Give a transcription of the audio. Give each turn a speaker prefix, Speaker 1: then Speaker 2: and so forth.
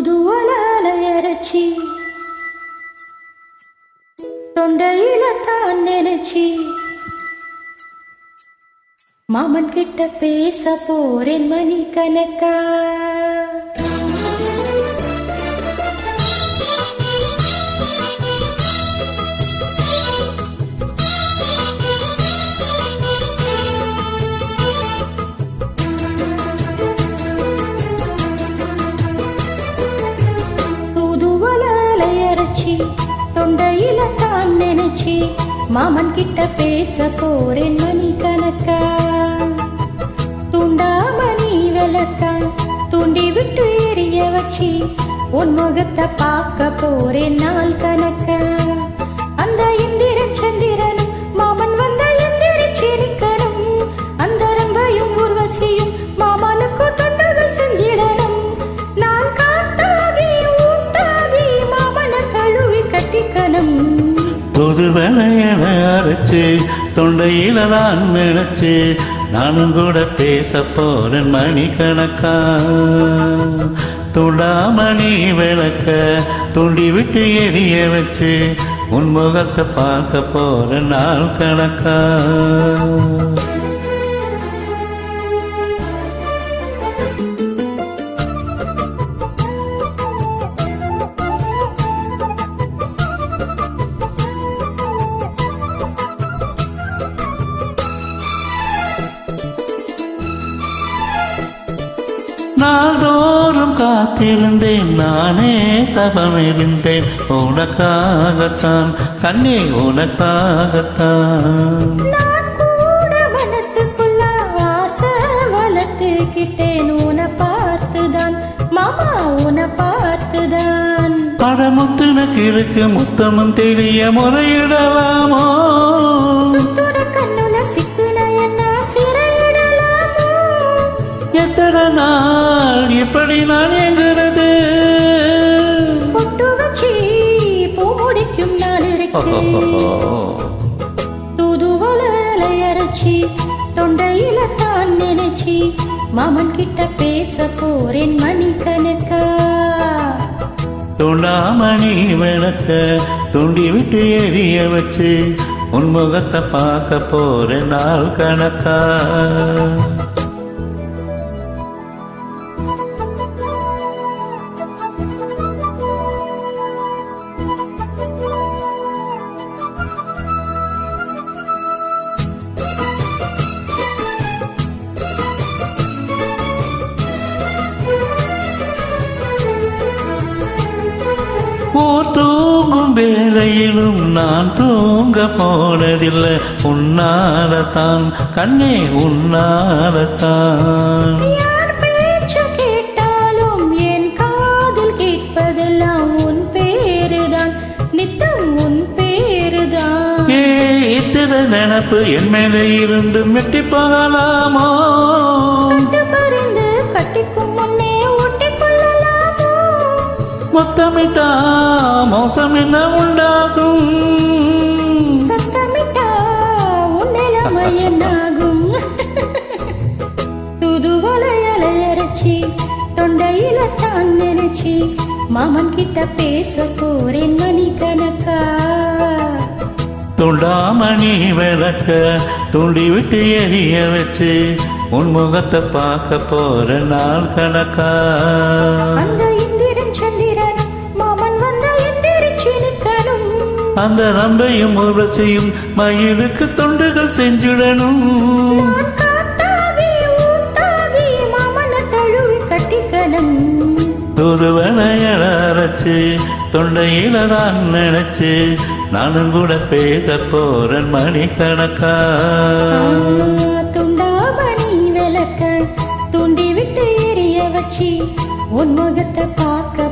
Speaker 1: புது அலையரச்சி தொண்டையில தான் நினைச்சி மாமன் கிட்ட பேச போறேன் மணி கணக்கா. தொண்டையில தான் நினைச்சி மாமன் கிட்ட பேச போறேன் மணி கணக்கா. தூண்டாமணி விளக்கா தூண்டி விட்டு எரிய வச்சி உன் முகத்தை பார்க்க போறேன் நாள் கணக்கா. அந்த இந்திரன் சந்திரனும் மாமன் வந்த எந்திரிச்சு நிக்கணும். அந்த ரம்பையும் உர்வசியும் மாமனுக்கு தொண்டர்கள் செஞ்சிடணும். நான் காட்டாகி ஊட்டாகி மாமனை கழுவி கட்டிக்கணும்.
Speaker 2: புது வெளையன அரைச்சு தொண்டையில தான் நினைச்சு நானும் கூட பேச போறேன் மணி கணக்கா. துண்டாமணி விளக்க தூண்டி விட்டு எரிய வச்சு உன் முகத்தை பார்க்க போறேன் நாள் கணக்கா. நாள்தோறும் காத்திருந்தேன் நானே தபம் இருந்தேன் உனக்காகத்தான் கண்ணே உனக்காகத்தான்.
Speaker 1: நான் கூட மனசுக்குள்ள ஆசை வளர்த்துக்கிட்டேன் உன்னை பார்த்துதான் மாமா உன்னை பார்த்துதான்.
Speaker 2: படமுத்துனக்கு இருக்கு முத்தமும் தெரிய முறையிடலாமோ.
Speaker 1: கண்ணுல சிக்குன என்ன சிறையிடலாமோ.
Speaker 2: எத்தனை நாள் இப்படி நான் எங்கிறது.
Speaker 1: பொட்டு வச்சி பூ முடிக்கும் நாள் இருக்கு. தூதுவளை அரைச்சி தொண்டையில தான் நினைச்சி மாமன் கிட்ட பேச போறேன் மணி கணக்கா.
Speaker 2: துண்டாமணி விளக்க தூண்டி விட்டு எரிய வச்சு உன் முகத்தை பார்க்க போறேன் நாள் கணக்கா. ஓர் தூங்கும் வேளையிலும் நான் தூங்க போனதில்லை உன்னாலத்தான் கண்ணே உன்னாலத்தான்.
Speaker 1: யார் பேச்சு கேட்டாலும் என் காதில் கேட்பதெல்லாம் உன் பேருதான் நித்தம் உன் பேருதான்.
Speaker 2: இத்தனை நினப்பு என் மேலே இருந்து மெட்டி போகலாமோ.
Speaker 1: பறிந்து கட்டிக்கும் முன்னே ஒட்டிக்கொள்ளலாமோ.
Speaker 2: மொத்தமிட்டா மோசம் என்ன உண்டாகும்.
Speaker 1: சத்தமிட்டா உன் நிலைமை என்னாகும். துதுவலை அலையரச்சி தொண்டையில தான் நினைச்சி மாமன் கிட்ட பேச போறேன் மணி கணக்கா.
Speaker 2: துண்டாமணி விளக்க தூண்டி விட்டு எரிய வச்சு உன் முகத்தை பார்க்க போற நாள் கணக்கா.
Speaker 1: அந்த இந்திரன் சந்திரன் மாமன் வந்த எந்திரிச்சு நிக்கணும்.
Speaker 2: அந்த ரம்பையும் உர்வசியும் மயிலுக்கு தொண்டுகள் செஞ்சிடணும்.
Speaker 1: நான் காட்டாகி ஊட்டாகி மாமனை கழுவி கட்டிக்கணும்.
Speaker 2: தூதுவளையல அரைச்சு தொண்டையில தான் நினைச்சு நானும் கூட பேச போறேன் மணி கணக்கா.
Speaker 1: துண்டாமணி விளக்க தூண்டி விட்டு எரிய வச்சி உன் முகத்தை பார்க்க